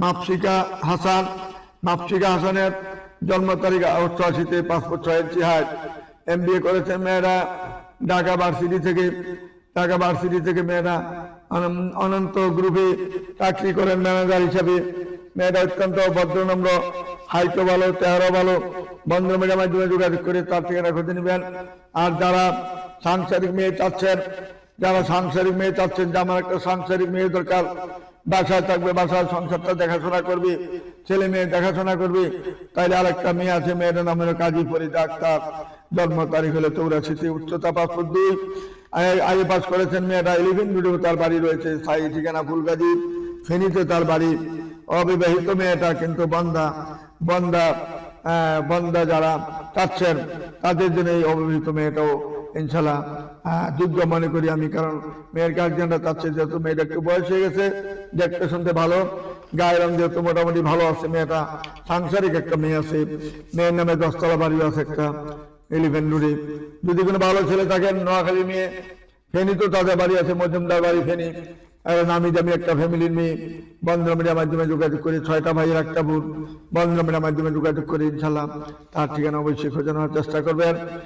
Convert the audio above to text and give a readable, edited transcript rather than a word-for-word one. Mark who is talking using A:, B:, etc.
A: মাপসিকা হাসান। মাপসিকা হাসানের জন্ম তারিখ 88-তে, 5 ফুট 6 ইঞ্চি হাইট। MBA করেছেন মেয়েরা ঢাকা ভার্সিটি থেকে মেয়েরা অনন্ত গ্রুপে চাকরি করেন ম্যানেজার হিসাবে। মেয়েরা অত্যন্ত ভদ্রনম্র, হাইটও ভালো, চেহারা ভালো। বন্ধ মেয়ের মাধ্যমে যোগাযোগ করে তার ঠিকানা খুঁজে নেবেন। আর যারা সাংসারিক মেয়ে চাচ্ছেন যে আমার একটা সাংসারিক মেয়ে দরকার, বাসায় থাকবে, বাসার সংসারটা দেখাশোনা করবে, ছেলে মেয়ে দেখাশোনা করবে, তাইলে আরেকটা মেয়ে আছে, মেয়েটার নাম হলো কাজী ফরিদা আক্তার। জন্ম তারিখ হলো 84-তে, উচ্চতা 5 ফুট 2। আগে পাস করেছেন মেয়েটা 11 ভিডিও। তার বাড়ি রয়েছে স্থায়ী ঠিকানা ফুলগাজী, ফেনীতে তার বাড়ি। অবিবাহিত মেয়েটা, কিন্তু বন্দা যারা চাচ্ছেন তাদের জন্য এই অবিবাহিত মেয়েটাও ইনশাল্লাহ যোগ্য মনে করি আমি। কারণ মেয়ের গার্জিয়ানরা চাচ্ছে, যেহেতু মেয়েটা একটু বয়স হয়ে গেছে, দেখতে শুনতে ভালো, গায়ের রং যেহেতু মোটামুটি ভালো আছে, মেয়েটা সাংসারিক একটা মেয়ে আছে। মেয়ের নামে 10 তলা বাড়ি আছে একটা 11 রোডে। যদি কোনো ভালো ছেলে থাকেন, নোয়াখালী মেয়ে, ফেনী তো তাদের বাড়ি আছে, মজুমদার বাড়ি ফেনী। নামি দামি একটা ফ্যামিলির মেয়ে, বন্ধন মিডিয়ার মাধ্যমে যোগাযোগ করে, 6টা ভাইয়ের একটা বোন, বন্ধন মিডিয়ার মাধ্যমে যোগাযোগ করে ইনশাল্লাহ তার ঠিকানা অবশ্যই খোঁজানোর চেষ্টা করবেন।